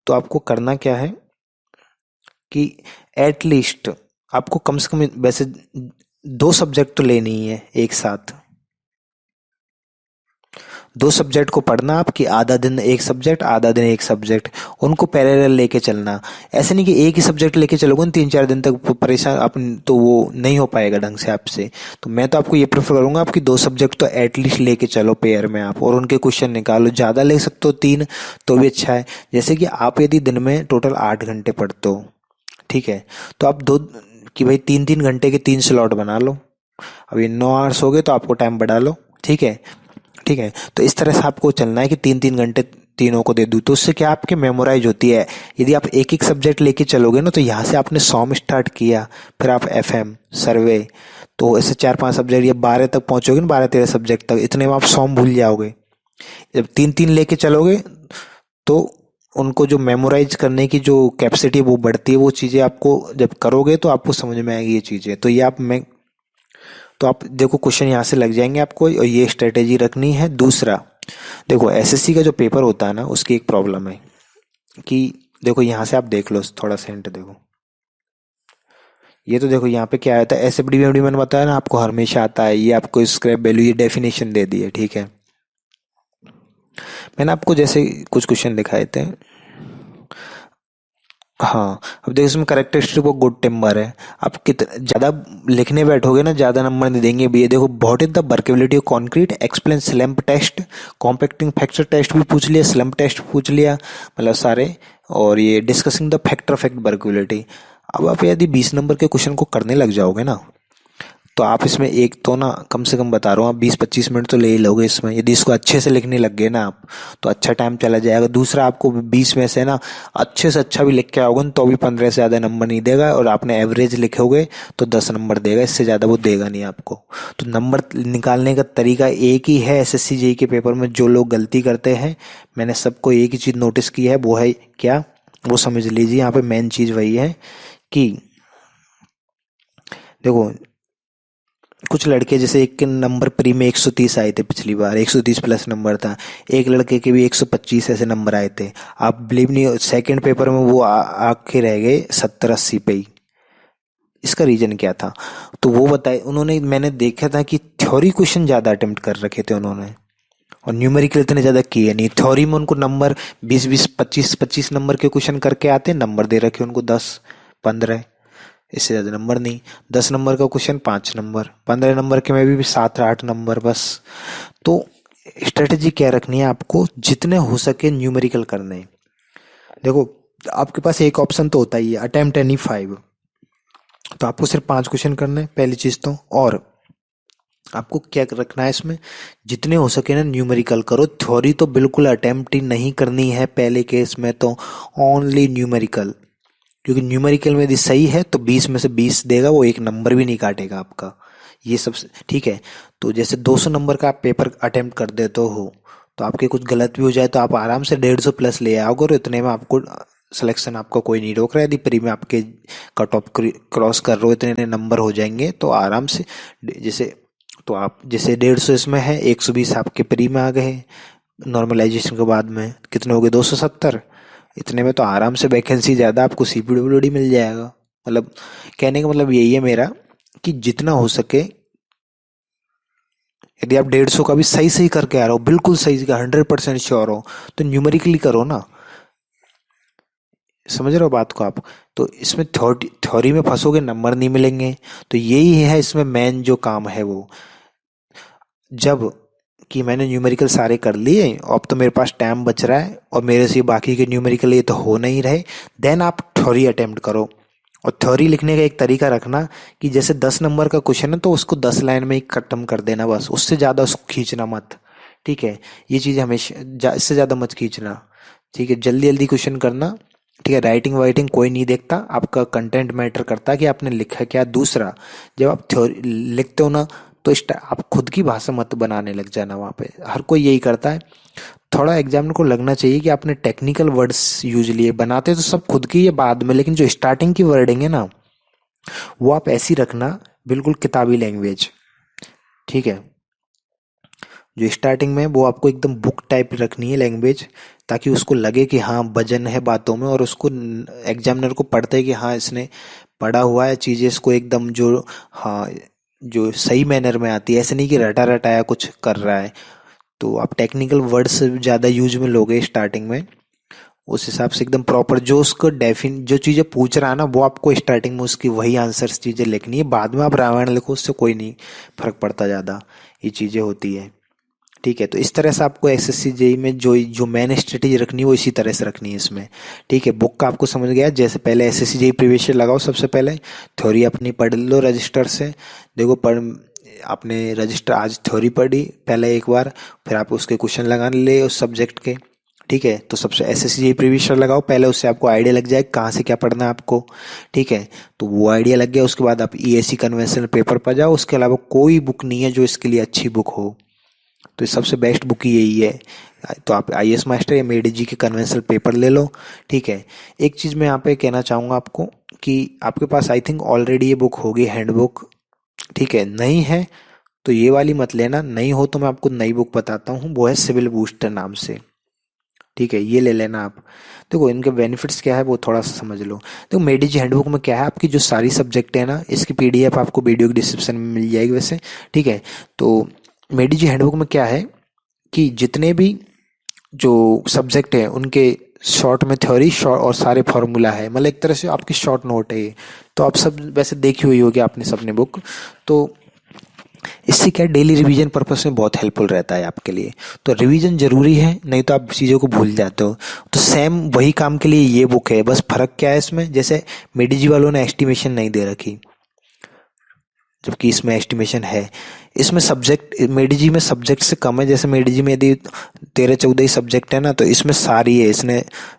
तो आपको करना क्या है कि एटलीस्ट आपको कम से कम वैसे 2 सब्जेक्ट तो लेनी ही है एक साथ, 2 सब्जेक्ट को पढ़ना आपकी, आधा दिन एक सब्जेक्ट आधा दिन एक सब्जेक्ट, उनको पैरेलल लेके चलना। ऐसे नहीं कि एक ही सब्जेक्ट लेके चलोगे न 3-4 दिन तक परेशान अपन, तो वो नहीं हो पाएगा ढंग से आपसे। तो मैं तो आपको ये प्रेफर करूंगा आपकी 2 सब्जेक्ट तो एटलीस्ट लेके चलो पेयर में आप, और उनके क्वेश्चन निकालो। ज़्यादा ले सकते हो 3 तो भी अच्छा है, जैसे कि आप यदि दिन में टोटल 8 घंटे पढ़ते हो, ठीक है, तो आप 2 कि भाई 3-3 घंटे के 3 स्लॉट बना लो। अब ये 9 आवर्स हो गए तो आपको टाइम बढ़ा लो, ठीक है, ठीक है। तो इस तरह से आपको चलना है कि 3-3 घंटे तीनों को दे दूँ, तो उससे क्या आपके मेमोराइज होती है। यदि आप एक एक सब्जेक्ट लेके चलोगे ना, तो यहाँ से आपने सॉम स्टार्ट किया, फिर आप एफएम, सर्वे, तो ऐसे 4-5 सब्जेक्ट या 12 तक पहुँचोगे ना, 12-13 सब्जेक्ट तक, इतने में आप सॉम भूल जाओगे। जब 3-3 लेके चलोगे तो उनको जो मेमोराइज करने की जो कैपेसिटी वो बढ़ती है, वो चीज़ें आपको जब करोगे तो आपको समझ में आएगी ये चीज़ें। तो ये तो आप देखो क्वेश्चन यहाँ से लग जाएंगे आपको, और ये स्ट्रेटेजी रखनी है। दूसरा देखो एसएससी का जो पेपर होता है ना, उसकी एक प्रॉब्लम है कि देखो यहाँ से आप देख लो, थोड़ा सा हिंट देखो, ये तो देखो यहाँ पे क्या आता है, एसएफडी बीएमडी मैंने बताया ना आपको हमेशा आता है, ये आपको स्क्रैप वैल्यू ये डेफिनेशन दे दी है, ठीक है। मैंने आपको जैसे कुछ क्वेश्चन दिखाए थे, हाँ, अब देखो इसमें करेक्टरिस्टिक ऑफ गुड टिम्बर है। आप कितना ज़्यादा लिखने बैठोगे ना, ज़्यादा नंबर नहीं देंगे भैया। देखो what is the workability of concrete, explain slump test, compacting factor test भी पूछ लिया, स्लैम्प टेस्ट पूछ लिया, मतलब सारे, और ये discussing the factor of workability. अब आप यदि 20 नंबर के क्वेश्चन को करने लग जाओगे ना, तो आप इसमें एक तो ना कम से कम बता रहा हूँ, आप 20-25 मिनट तो ले ही लोगे इसमें, यदि इसको अच्छे से लिखने लग गए ना आप, तो अच्छा टाइम चला जाएगा। दूसरा आपको 20 में से ना अच्छे से अच्छा भी लिख के आओगे तो भी 15 से ज़्यादा नंबर नहीं देगा, और आपने एवरेज लिखोगे तो 10 नंबर देगा, इससे ज़्यादा वो देगा नहीं आपको। तो नंबर निकालने का तरीका एक ही है एसएससी जेईई के पेपर में। जो लोग गलती करते हैं, मैंने सबको एक ही चीज़ नोटिस की है, वो है क्या, वो समझ लीजिए। यहाँ पे मेन चीज़ वही है कि देखो कुछ लड़के, जैसे एक के नंबर प्री में 130 आए थे पिछली बार, 130 प्लस नंबर था, एक लड़के के भी 125 ऐसे नंबर आए थे। आप बिलीव नहीं, सेकंड पेपर में वो आके रह गए 70-80 पे ही। इसका रीजन क्या था, तो वो बताए उन्होंने, मैंने देखा था कि थ्योरी क्वेश्चन ज़्यादा अटेम्प्ट कर रखे थे उन्होंने, और न्यूमेरिकल इतने ज़्यादा किए नहीं। थ्योरी में उनको नंबर 20-20, 25-25 नंबर के क्वेश्चन करके आते, नंबर दे रखे उनको 10-15, इससे ज़्यादा नंबर नहीं। 10 नंबर का क्वेश्चन 5 नंबर, 15 नंबर के में भी 7-8 नंबर बस। तो स्ट्रेटेजी क्या रखनी है आपको, जितने हो सके न्यूमेरिकल करने हैं। देखो आपके पास एक ऑप्शन तो होता ही है, अटेम्प्ट एनी 5, तो आपको सिर्फ 5 क्वेश्चन करने हैं पहली चीज़ तो। और आपको क्या रखना है इसमें, जितने हो सके ना न्यूमेरिकल करो। थ्योरी तो बिल्कुल अटेम्प्ट ही नहीं करनी है पहले केस में, तो ओनली न्यूमेरिकल, क्योंकि न्यूमेरिकल में यदि सही है तो 20 में से 20 देगा, वो एक नंबर भी नहीं काटेगा आपका, ये सब ठीक है। तो जैसे 200 नंबर का आप पेपर अटेम्प्ट कर देते हो, तो आपके कुछ गलत भी हो जाए तो आप आराम से 150 प्लस ले आओगे और इतने में आपको सिलेक्शन आपका कोई नहीं रोक रहा है। यदि प्री में आपके कट ऑफ क्रॉस कर रहे हो, इतने नंबर हो जाएंगे तो आराम से जैसे, तो आप जैसे 150 इसमें है, 120 आपके प्री में आ गए, नॉर्मलाइजेशन के बाद में कितने हो गए 270। इतने में तो आराम से वैकेंसी ज़्यादा आपको CPWD मिल जाएगा। मतलब कहने का मतलब यही है मेरा कि जितना हो सके, यदि आप 150 का भी सही सही करके आ रहे हो, बिल्कुल सही का 100% श्योर हो, तो न्यूमेरिकली करो ना। समझ रहे हो बात को आप? तो इसमें थ्योरी में फंसोगे, नंबर नहीं मिलेंगे। तो यही है इसमें मेन जो काम है वो, जब कि मैंने न्यूमेरिकल सारे कर लिए, अब तो मेरे पास टाइम बच रहा है और मेरे से बाकी के न्यूमेरिकल ये तो हो नहीं रहे, देन आप थ्योरी अटेम्प्ट करो। और थ्योरी लिखने का एक तरीका रखना कि जैसे 10 नंबर का क्वेश्चन है तो उसको 10 लाइन में ही खत्म कर देना, बस उससे ज़्यादा उसको खींचना मत। ठीक है, ये चीज़ हमेशा इससे ज़्यादा मत खींचना। ठीक है, जल्दी जल्दी क्वेश्चन करना। ठीक है, राइटिंग वाइटिंग कोई नहीं देखता, आपका कंटेंट मैटर करता है कि आपने लिखा क्या। दूसरा, जब आप थ्योरी लिखते हो ना, तो आप खुद की भाषा मत बनाने लग जाना। वहाँ पे हर कोई यही करता है। थोड़ा एग्जामिनर को लगना चाहिए कि आपने टेक्निकल वर्ड्स यूज लिए, बनाते तो सब खुद की है बाद में, लेकिन जो स्टार्टिंग की वर्डिंग है ना, वो आप ऐसी रखना, बिल्कुल किताबी लैंग्वेज। ठीक है, जो स्टार्टिंग में वो आपको एकदम बुक टाइप रखनी है लैंग्वेज, ताकि उसको लगे कि हाँ वजन है बातों में, और उसको एग्जामिनर को पढ़ते है कि हाँ इसने पढ़ा हुआ है चीज़ें, इसको एकदम जो, हाँ जो सही मैनर में आती है, ऐसे नहीं कि रटा रटाया कुछ कर रहा है। तो आप टेक्निकल वर्ड्स ज़्यादा यूज में लोगे स्टार्टिंग में, उस हिसाब से एकदम प्रॉपर जो उसको जो चीज़ें पूछ रहा है ना, वो आपको स्टार्टिंग में उसकी वही आंसर्स चीज़ें लिखनी है। बाद में आप रामायण लिखो, उससे कोई नहीं फर्क पड़ता ज़्यादा, ये चीज़ें होती है। ठीक है, तो इस तरह से आपको SSC जेई में जो जो मैन स्ट्रेटेजी रखनी है वो इसी तरह से रखनी है इसमें। ठीक है, बुक का आपको समझ गया। जैसे पहले SSC जेई प्रीवियस ईयर लगाओ, सबसे पहले थ्योरी अपनी पढ़ लो रजिस्टर से। देखो आपने रजिस्टर आज थ्योरी पढ़ी पहले एक बार, फिर आप उसके क्वेश्चन लगा ले उस सब्जेक्ट के। ठीक है, तो सबसे SSC जेई प्रीवियस ईयर लगाओ पहले, उससे आपको आइडिया लग जाए कहाँ से क्या पढ़ना है आपको। ठीक है, तो वो आइडिया लग गया, उसके बाद आप EAC कन्वेंशनल पेपर पर जाओ। उसके अलावा कोई बुक नहीं है जो इसके लिए अच्छी बुक हो, तो सबसे बेस्ट बुक ही यही है। तो आप IAS मास्टर या MEDG के कन्वेंशनल पेपर ले लो। ठीक है, एक चीज़ मैं यहाँ पे कहना चाहूँगा आपको कि आपके पास आई थिंक ऑलरेडी ये बुक होगी, हैंडबुक। ठीक है, नहीं है तो ये वाली मत लेना, नहीं हो तो मैं आपको नई बुक बताता हूँ, वो है सिविल बूस्टर नाम से। ठीक है, ये ले लेना आप। देखो इनके बेनिफिट्स क्या है वो थोड़ा सा समझ लो। देखो MEDG हैंडबुक में क्या है, आपकी जो सारी सब्जेक्ट है ना, इसकी PDF आपको वीडियो के डिस्क्रिप्शन में मिल जाएगी वैसे। ठीक है, तो MEDG हैंडबुक में क्या है कि जितने भी जो सब्जेक्ट है उनके शॉर्ट में थ्योरी शॉर्ट और सारे फॉर्मूला है, मतलब एक तरह से आपकी शॉर्ट नोट है ये। तो आप सब वैसे देखी हुई होगी आपने सबने बुक, तो इससे क्या डेली रिवीजन पर्पस में बहुत हेल्पफुल रहता है आपके लिए। तो रिवीजन जरूरी है, नहीं तो आप चीज़ों को भूल जाते हो। तो सेम वही काम के लिए ये बुक है, बस फर्क क्या है इसमें, जैसे MEDG वालों ने एस्टिमेशन नहीं दे रखी, जबकि इसमें एस्टिमेशन है। इसमें सब्जेक्ट MEDG में सब्जेक्ट से कम है। जैसे MEDG में यदि 13-14 ही सब्जेक्ट है ना, तो इसमें सारी है,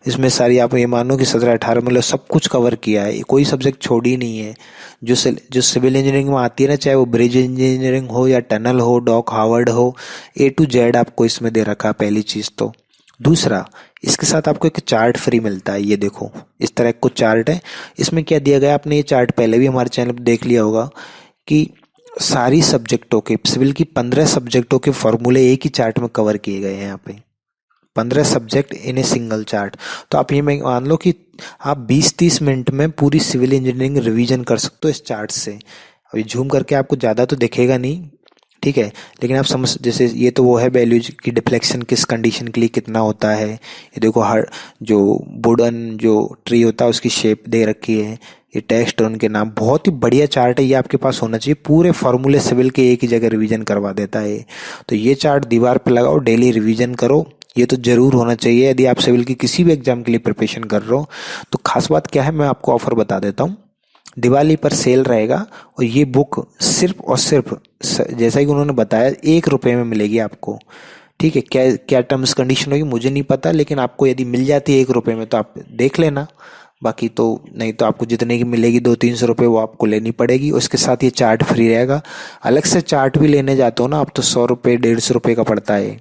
इसमें सारी आप ये मानो कि 17-18 मतलब सब कुछ कवर किया है, कोई सब्जेक्ट छोड़ी नहीं है। जो सिविल इंजीनियरिंग में आती है ना, चाहे वो ब्रिज इंजीनियरिंग हो या टनल हो, डॉक हार्वर्ड हो, A to Z आपको इसमें दे रखा है, पहली चीज़ तो। दूसरा, इसके साथ आपको एक चार्ट फ्री मिलता है, ये देखो इस तरह का चार्ट है। इसमें क्या दिया गया, आपने ये चार्ट पहले भी हमारे चैनल पर देख लिया होगा कि सारी सब्जेक्टों के, सिविल की 15 सब्जेक्टों के फॉर्मूले एक ही चार्ट में कवर किए गए हैं। यहाँ पे 15 subject in a single chart. तो आप ये मान लो कि आप 20-30 मिनट में पूरी सिविल इंजीनियरिंग रिवीजन कर सकते हो इस चार्ट से। अभी झूम करके आपको ज़्यादा तो दिखेगा नहीं, ठीक है, लेकिन आप समझ, जैसे ये तो वो है वैल्यूज की डिफ्लेक्शन किस कंडीशन के लिए कितना होता है। ये देखो हर जो वुडन जो ट्री होता है उसकी शेप दे रखी है, ये टेस्ट और उनके नाम। बहुत ही बढ़िया चार्ट है, ये आपके पास होना चाहिए। पूरे फॉर्मूले सिविल के एक ही जगह रिवीजन करवा देता है। तो ये चार्ट दीवार पे लगाओ, डेली रिवीजन करो, ये तो जरूर होना चाहिए यदि आप सिविल की किसी भी एग्जाम के लिए प्रिपरेशन कर रहे हो। तो खास बात क्या है, मैं आपको ऑफर बता देता हूँ। दिवाली पर सेल रहेगा और ये बुक सिर्फ और सिर्फ जैसा कि उन्होंने बताया ₹1 में मिलेगी आपको। ठीक है, क्या क्या टर्म्स कंडीशन होगी मुझे नहीं पता, लेकिन आपको यदि मिल जाती है ₹1 में तो आप देख लेना। बाकी तो नहीं तो आपको जितने की मिलेगी 200-300 रुपये वो आपको लेनी पड़ेगी। उसके साथ ये चार्ट फ्री रहेगा। अलग से चार्ट भी लेने जाते हो ना आप तो ₹100 ₹150 का पड़ता है।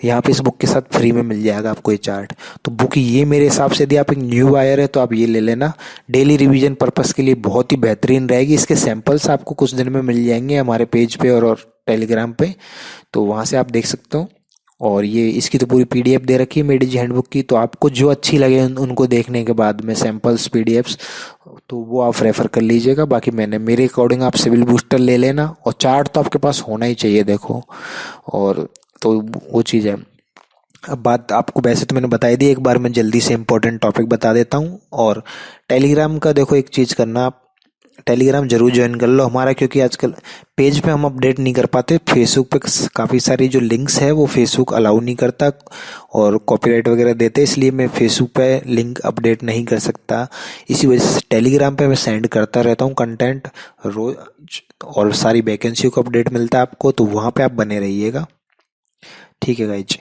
यहाँ पे इस बुक के साथ फ्री में मिल जाएगा आपको ये चार्ट। तो बुक ये मेरे हिसाब से, यदि आप एक न्यू बायर है तो आप ये ले लेना, डेली रिवीजन पर्पस के लिए बहुत ही बेहतरीन रहेगी। इसके सैंपल्स आपको कुछ दिन में मिल जाएंगे हमारे पेज पे और टेलीग्राम पे, तो वहाँ से आप देख सकते हो। और ये इसकी तो पूरी पीडीएफ दे रखी है मेडी हैंडबुक की, तो आपको जो अच्छी लगे उनको देखने के बाद में सैंपल्स पीडीएफ्स, तो वो आप रेफर कर लीजिएगा। बाकी मैंने मेरे अकॉर्डिंग आप सिविल बूस्टर ले लेना, और चार्ट तो आपके पास होना ही चाहिए देखो। और तो वो चीज़ है। अब बात आपको वैसे तो मैंने बताई दी, एक बार मैं जल्दी से इम्पोर्टेंट टॉपिक बता देता हूँ। और टेलीग्राम का देखो एक चीज़ करना, आप टेलीग्राम जरूर ज्वाइन कर लो हमारा, क्योंकि आजकल पेज पे हम अपडेट नहीं कर पाते। फेसबुक पे काफ़ी सारी जो लिंक्स है वो फेसबुक अलाउ नहीं करता और कॉपीराइट वगैरह देते, इसलिए मैं फेसबुक पे लिंक अपडेट नहीं कर सकता। इसी वजह से टेलीग्राम पे मैं सेंड करता रहता हूँ कंटेंट रोज, और सारी वैकेंसी को अपडेट मिलता है आपको, तो वहाँ पे आप बने रहिएगा। ठीक है गाइज,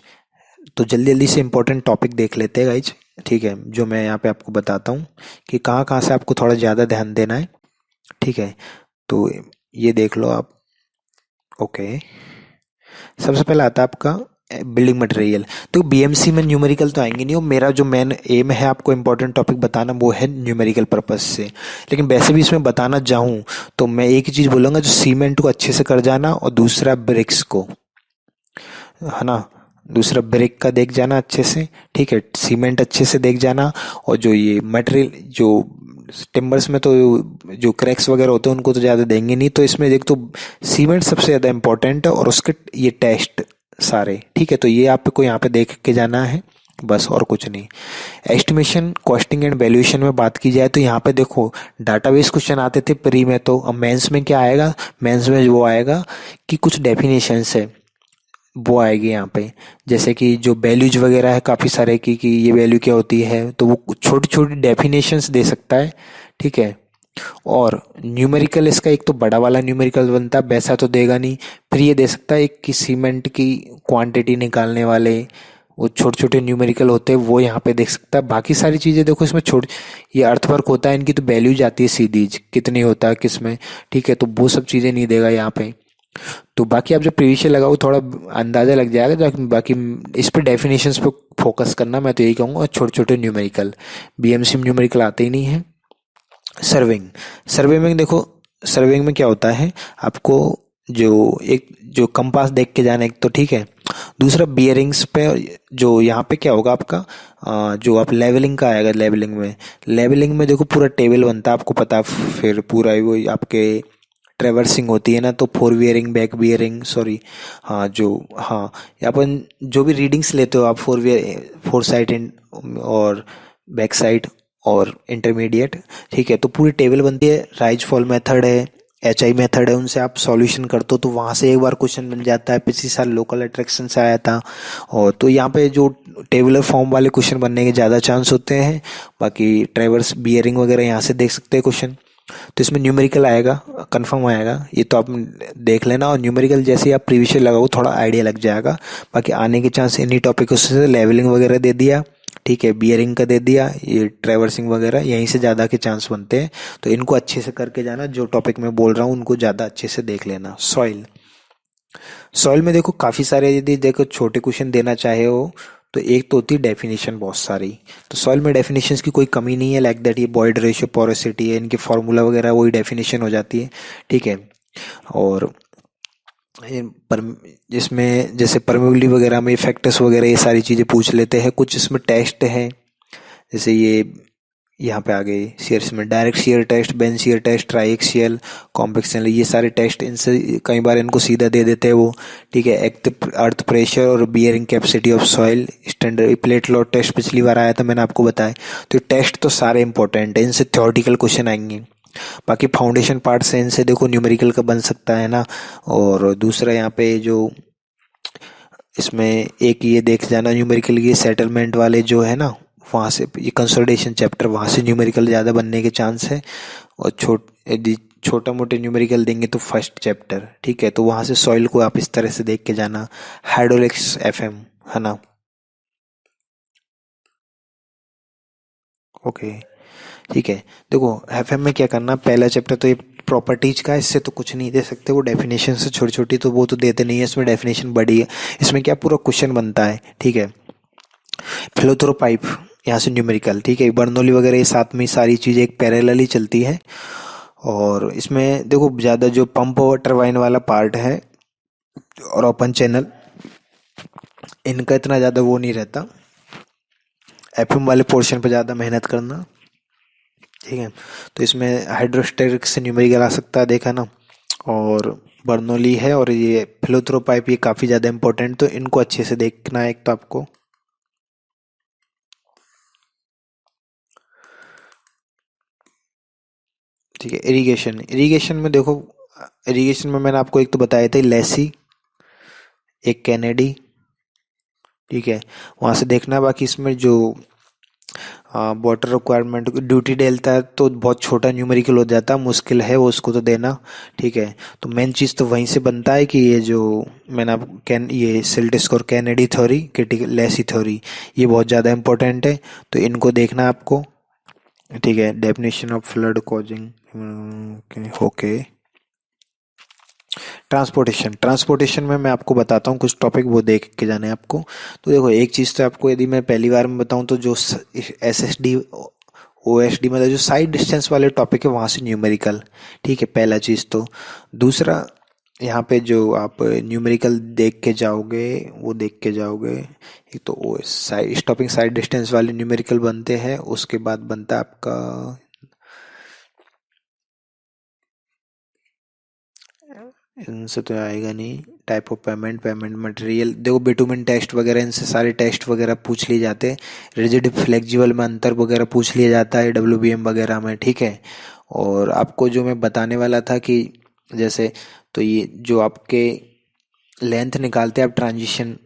तो जल्दी जल्दी से इम्पोर्टेंट टॉपिक देख लेते हैं गाइज। ठीक है, जो मैं यहाँ पे आपको बताता हूँ कि कहाँ कहाँ से आपको थोड़ा ज़्यादा ध्यान देना है। ठीक है, तो ये देख लो आप। ओके, सबसे पहले आता है आपका बिल्डिंग मटेरियल। तो बीएमसी में न्यूमेरिकल तो आएंगे नहीं, और मेरा जो मेन एम है आपको इम्पोर्टेंट टॉपिक बताना वो है न्यूमेरिकल पर्पस से। लेकिन वैसे भी इसमें बताना चाहूँ तो मैं एक ही चीज़ बोलूँगा, जो सीमेंट को अच्छे से कर जाना, और दूसरा ब्रिक्स को, है ना, दूसरा ब्रिक का देख जाना अच्छे से। ठीक है, सीमेंट अच्छे से देख जाना, और जो ये मटेरियल जो टिम्बर्स में तो जो क्रैक्स वगैरह होते हैं उनको तो ज़्यादा देंगे नहीं, तो इसमें देख तो सीमेंट सबसे ज़्यादा इंपॉर्टेंट है, और उसके ये टेस्ट सारे। ठीक है, तो ये आपको यहाँ पे देख के जाना है बस, और कुछ नहीं। एस्टिमेशन, कॉस्टिंग एंड वैल्यूएशन में बात की जाए तो यहाँ पे देखो डाटाबेस क्वेश्चन आते थे प्री में, तो अब मेंस में क्या आएगा, मेंस में वो आएगा कि कुछ डेफिनेशंस है वो आएगी यहाँ पे। जैसे कि जो वैल्यूज वगैरह है काफ़ी सारे की, कि ये वैल्यू क्या होती है, तो वो छोटी छोटी डेफिनेशंस दे सकता है। ठीक है, और न्यूमेरिकल इसका एक तो बड़ा वाला न्यूमेरिकल बनता है, वैसा तो देगा नहीं। फिर ये दे सकता है एक कि सीमेंट की क्वांटिटी निकालने वाले वो छोटे छोटे न्यूमेरिकल होते हैं, वो यहाँ पे देख सकता है। बाकी सारी चीज़ें देखो इसमें छोटी, ये अर्थवर्क होता है इनकी तो वैल्यू जाती है सीधी, कितनी होता है किस में। ठीक है, तो वो सब चीज़ें नहीं देगा यहाँ पे। तो बाकी आप जब प्रीवियस ईयर लगाओ थोड़ा अंदाजा लग जाएगा। बाकी इस पे डेफिनेशंस पे फोकस करना, मैं तो यही कहूँगा। छोटे छोटे न्यूमेरिकल, बीएमसी में न्यूमेरिकल आते ही नहीं है। सर्विंग, सर्वे में देखो, सर्विंग में क्या होता है, आपको जो एक जो कंपास देख के जाना एक तो, ठीक है। दूसरा बियरिंग्स पे, जो यहाँ पे क्या होगा आपका, जो आप लेवलिंग का आएगा, लेवलिंग में देखो पूरा टेबल बनता है आपको पता। फिर पूरा वो आपके ट्रेवर्सिंग होती है ना, तो four bearing, back bearing, sorry, हाँ जो, हाँ अपन जो भी रीडिंग्स लेते हो आप, फोर साइड और बैक साइड और इंटरमीडिएट। ठीक है, तो पूरी टेबल बनती है। राइज फॉल मेथड है, HI मेथड है, उनसे आप सॉल्यूशन करते हो तो वहाँ से एक बार क्वेश्चन बन जाता है। पिछली साल लोकल अट्रैक्शन से आया था, और तो यहाँ पे जो टेबुलर फॉर्म वाले क्वेश्चन बनने के ज़्यादा चांस होते हैं। बाकी ट्रेवर्स बियरिंग वगैरह यहाँ से देख सकते हैं क्वेश्चन। तो इसमें न्यूमेरिकल आएगा, कंफर्म आएगा, ये तो आप देख लेना। और न्यूमेरिकल जैसे ही आप प्रीवियस ईयर लगाओ थोड़ा आइडिया लग जाएगा। बाकी आने के चांस इन्हीं टॉपिकों से, लेवलिंग वगैरह दे दिया, ठीक है, बियरिंग का दे दिया, ये ट्रेवर्सिंग वगैरह यहीं से ज़्यादा के चांस बनते हैं। तो इनको अच्छे से करके जाना, जो टॉपिक मैं बोल रहा हूँ उनको ज़्यादा अच्छे से देख लेना। सॉइल, सॉइल में देखो काफ़ी सारे, यदि देखो छोटे क्वेश्चन देना चाहे हो तो एक तो होती है डेफिनेशन बहुत सारी। तो सॉइल में डेफिनेशंस की कोई कमी नहीं है, लाइक दैट ये बॉयड रेशियो, पोरोसिटी है, इनके फार्मूला वगैरह वही डेफिनेशन हो जाती है। ठीक है, और पर जिसमें जैसे परमेबिलिटी वगैरह में फैक्टर्स वगैरह ये सारी चीज़ें पूछ लेते हैं। कुछ इसमें टेस्ट है, जैसे ये यहाँ पे आ गए शेयर्स में, direct shear test, bench shear test, triaxial, compaction, ये सारे टेस्ट इनसे कई बार इनको सीधा दे देते हैं वो। ठीक है, एक्टिव अर्थ प्रेशर और bearing capacity of soil, standard plate load test पिछली बार आया था, मैंने आपको बताया। तो टेस्ट तो सारे इंपॉर्टेंट है, इनसे थ्योरेटिकल क्वेश्चन आएंगे। बाकी फाउंडेशन पार्ट से इनसे देखो न्यूमेरिकल का बन सकता है ना। और दूसरा यहाँ पे जो इसमें एक ये देख जाना न्यूमेरिकल, ये सेटलमेंट वाले जो है ना, वहाँ से ये कंसोलिडेशन चैप्टर, वहाँ से न्यूमेरिकल ज़्यादा बनने के चांस है। और यदि छोटा मोटे न्यूमेरिकल देंगे तो फर्स्ट चैप्टर। ठीक है, तो वहाँ से सॉइल को आप इस तरह से देख के जाना। हाइड्रोलिक्स, FM, है ना। ओके, ठीक है, देखो FM में क्या करना, पहला चैप्टर तो ये प्रॉपर्टीज का, इससे तो कुछ नहीं दे सकते। वो डेफिनेशन से छोटी छोटी तो वो तो देते नहीं है, इसमें डेफिनेशन बड़ी है। इसमें क्या पूरा क्वेश्चन बनता है, ठीक है। फिलोथ्रोपाइप, यहाँ से न्यूमेरिकल, ठीक है। बर्नौली वगैरह ये साथ में सारी चीज़ें एक पैरेलल ही चलती है। और इसमें देखो ज़्यादा जो पंप और टरबाइन वाला पार्ट है और ओपन चैनल, इनका इतना ज़्यादा वो नहीं रहता। एफएम वाले पोर्शन पे ज़्यादा मेहनत करना, ठीक है। तो इसमें हाइड्रोस्टैटिक से न्यूमेरिकल आ सकता है, देखा ना। और बर्नौली है और ये फिलोथ्रोपाइप, ये काफ़ी ज़्यादा इंपॉर्टेंट, तो इनको अच्छे से देखना है एक तो आपको। ठीक है। इरिगेशन, इरिगेशन में देखो, इरिगेशन में मैंने आपको एक तो बताया था लेसी, एक कैनेडी, ठीक है। वहाँ से देखना। बाकी इसमें जो वाटर रिक्वायरमेंट ड्यूटी डेल्टा है तो बहुत छोटा न्यूमेरिकल हो जाता है, मुश्किल है वो उसको तो देना, ठीक है। तो मेन चीज़ तो वहीं से बनता है कि ये जो मैंने आप ये silt score, Kennedy theory, critical Lacey theory, ये बहुत ज़्यादा इंपॉर्टेंट है, तो इनको देखना है आपको, ठीक है। Definition of flood causing, okay. Transportation, transportation में मैं आपको बताता हूँ कुछ टॉपिक, वो देख के जाने आपको। तो देखो एक चीज़ तो आपको यदि मैं पहली बार में बताऊँ तो जो SSD OSD मतलब जो साइड डिस्टेंस वाले टॉपिक है वहाँ से न्यूमेरिकल, ठीक है, पहला चीज़ तो। दूसरा, यहाँ पे जो आप न्यूमेरिकल देख के जाओगे वो देख के जाओगे, एक तो साइड स्टॉपिंग साइड डिस्टेंस वाले न्यूमेरिकल बनते हैं। उसके बाद बनता है आपका, इनसे तो आएगा नहीं, type of payment, payment material, देखो बिटुमेन टेस्ट वगैरह, इनसे सारे टेस्ट वगैरह पूछ लिए जाते हैं। रिजिड फ्लेक्सिबल में अंतर वगैरह पूछ लिया जाता है WBM वगैरह में, ठीक है। और आपको जो मैं बताने वाला था कि जैसे, तो ये जो आपके लेंथ निकालते हैं आप ट्रांजिशन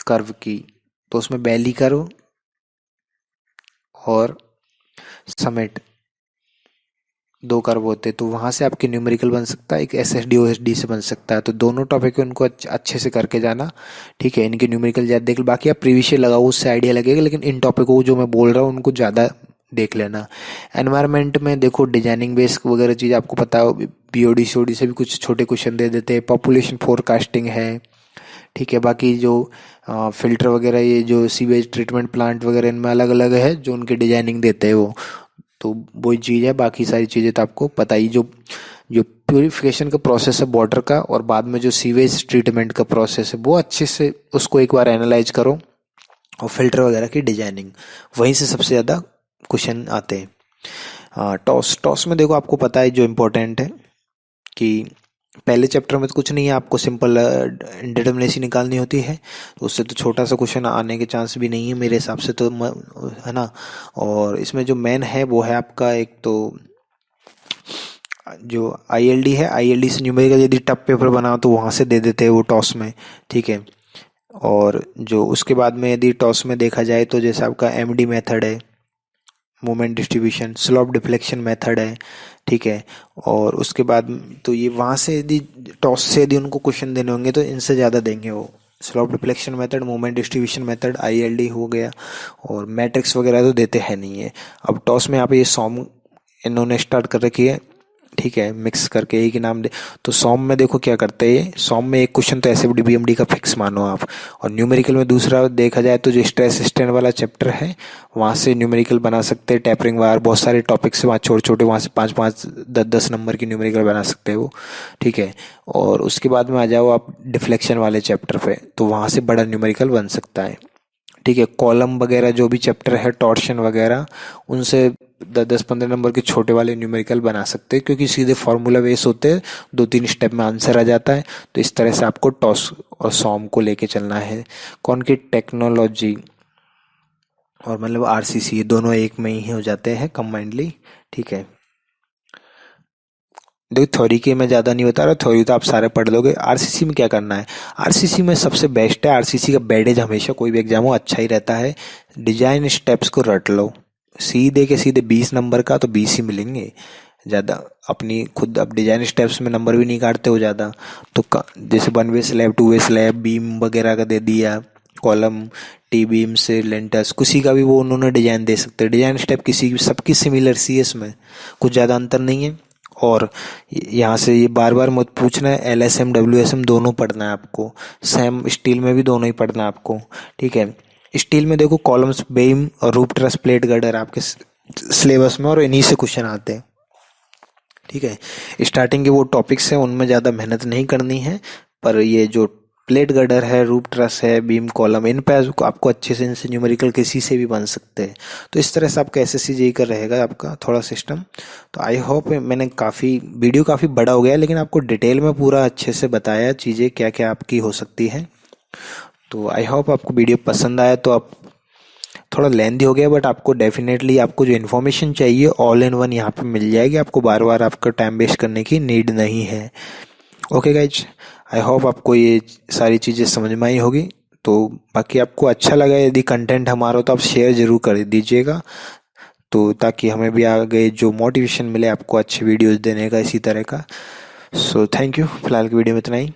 कर्व की, तो उसमें बैली कर्व और समेट, दो कर्व होते हैं, तो वहाँ से आपके न्यूमेरिकल बन सकता है, एक SSD OSD से बन सकता है। तो दोनों टॉपिक उनको अच्छे से करके जाना, ठीक है। इनके न्यूमेरिकल ज़्यादा देख, बाकी आप प्रीवियस ईयर लगाओ उससे आइडिया लगेगा, लेकिन इन टॉपिक को जो मैं बोल रहा हूँ उनको ज़्यादा देख लेना। एनवायरनमेंट में देखो डिजाइनिंग बेस वगैरह चीज़ आपको पता हो, BOD COD से भी कुछ छोटे क्वेश्चन दे देते हैं। पॉपुलेशन फोरकास्टिंग है, ठीक है। बाकी जो फिल्टर वगैरह, ये जो सीवेज ट्रीटमेंट प्लांट वगैरह, इनमें अलग अलग है जो उनके डिजाइनिंग देते हैं वो, तो वही चीज़ है। बाकी सारी चीज़ें तो आपको पता ही, जो जो प्योरीफिकेशन का प्रोसेस है वाटर का, और बाद में जो सीवेज ट्रीटमेंट का प्रोसेस है, वो अच्छे से उसको एक बार एनालाइज करो। और फिल्टर वगैरह की डिजाइनिंग, वहीं से सबसे ज़्यादा क्वेश्चन आते हैं। टॉस, टॉस में देखो आपको पता है जो इम्पोर्टेंट है कि पहले चैप्टर में तो कुछ नहीं है, आपको सिंपल इंडिटर्मिनेसी निकालनी होती है, तो उससे तो छोटा सा क्वेश्चन आने के चांस भी नहीं है मेरे हिसाब से तो, है ना। और इसमें जो मेन है वो है आपका एक तो जो ILD है, ILD से न्यूमेरिकल यदि टफ पेपर बनाओ तो वहाँ से दे देते हैं वो टॉस में, ठीक है। और जो उसके बाद में यदि टॉस में देखा जाए तो जैसे आपका MD मेथड है, moment distribution, slope deflection method है, ठीक है। और उसके बाद तो ये वहाँ से यदि टॉस से यदि उनको क्वेश्चन देने होंगे तो इनसे ज़्यादा देंगे वो। Slope deflection method, moment distribution method, ILD हो गया, और मैट्रिक्स वगैरह तो देते हैं नहीं है। अब टॉस में यहाँ पे ये सॉम इन्होंने स्टार्ट कर रखी है, ठीक है, मिक्स करके एक ही नाम दे। तो सॉम में देखो क्या करते हैं, सॉम में एक क्वेश्चन तो ऐसे BMD का फिक्स मानो आप, और न्यूमेरिकल में दूसरा देखा जाए तो जो स्ट्रेस स्ट्रेन वाला चैप्टर है वहाँ से न्यूमेरिकल बना सकते हैं। टैपरिंग वायर, बहुत सारे टॉपिक्स वहाँ छोटे छोटे, वहाँ से 5-5 10-10 नंबर की न्यूमेरिकल बना सकते हैं वो, ठीक है। और उसके बाद में आ जाओ आप डिफ्लेक्शन वाले चैप्टर पे, तो वहाँ से बड़ा न्यूमेरिकल बन सकता है, ठीक है। कॉलम वगैरह जो भी चैप्टर है, टॉर्शन वगैरह, उनसे 10-15 नंबर के छोटे वाले न्यूमेरिकल बना सकते हैं, क्योंकि सीधे फार्मूला बेस होते हैं, 2-3 स्टेप में आंसर आ जाता है। तो इस तरह से आपको टॉस और सॉम को लेके चलना है। कौन की टेक्नोलॉजी और मतलब RCC, ये दोनों एक में ही हो जाते हैं कंबाइंडली, ठीक है। देखो थ्योरी के मैं ज़्यादा नहीं बता रहा, थ्योरी तो आप सारे पढ़ लोगे। RCC में क्या करना है, RCC में सबसे बेस्ट है, RCC का बेडेज हमेशा कोई भी एग्जाम हो अच्छा ही रहता है। डिजाइन स्टेप्स को रट लो, सीधे के सीधे 20 नंबर का तो 20 ही मिलेंगे। ज़्यादा अपनी खुद अब डिजाइन स्टेप्स में नंबर भी नहीं काटते हो ज़्यादा, तो जैसे 1 वे स्लैब, 2 वे स्लैब, बीम वगैरह का दे दिया, कॉलम, टी बीम से लेंटर्स, किसी का भी वो उन्होंने डिजाइन दे सकते हैं। डिजाइन स्टेप किसी की सबकी सिमिलर सी है, इसमें कुछ ज़्यादा अंतर नहीं है। और यहाँ से ये बार बार मत पूछना है, LSM WSM दोनों पढ़ना है आपको, सेम स्टील में भी दोनों ही पढ़ना है आपको, ठीक है। स्टील में देखो कॉलम्स, बीम और रूप ट्रस, प्लेट गर्डर आपके सिलेबस में और इन्हीं से क्वेश्चन आते हैं, ठीक है। स्टार्टिंग के वो टॉपिक्स हैं उनमें ज़्यादा मेहनत नहीं करनी है, पर ये जो प्लेट गर्डर है, रूप ट्रस है, बीम कॉलम, इन पे आपको अच्छे से इनसे न्यूमेरिकल किसी से भी बन सकते हैं। तो इस तरह से आपका SSC जेईई का रहेगा आपका थोड़ा सिस्टम। तो आई होप मैंने वीडियो काफ़ी बड़ा हो गया, लेकिन आपको डिटेल में पूरा अच्छे से बताया चीज़ें क्या क्या आपकी हो सकती हैं। तो आई होप आपको वीडियो पसंद आया। तो आप थोड़ा लेंथी हो गया, बट आपको डेफिनेटली आपको जो इन्फॉर्मेशन चाहिए ऑल इन वन यहाँ पे मिल जाएगी, आपको बार बार आपका टाइम वेस्ट करने की नीड नहीं है। ओके गाइज, आई होप आपको ये सारी चीज़ें समझ में आई होगी। तो बाकी आपको अच्छा लगा यदि कंटेंट हमारा, तो आप शेयर ज़रूर कर दीजिएगा, तो ताकि हमें भी आगे जो मोटिवेशन मिले आपको अच्छे वीडियोस देने का इसी तरह का। सो थैंक यू, फिलहाल की वीडियो में इतना ही।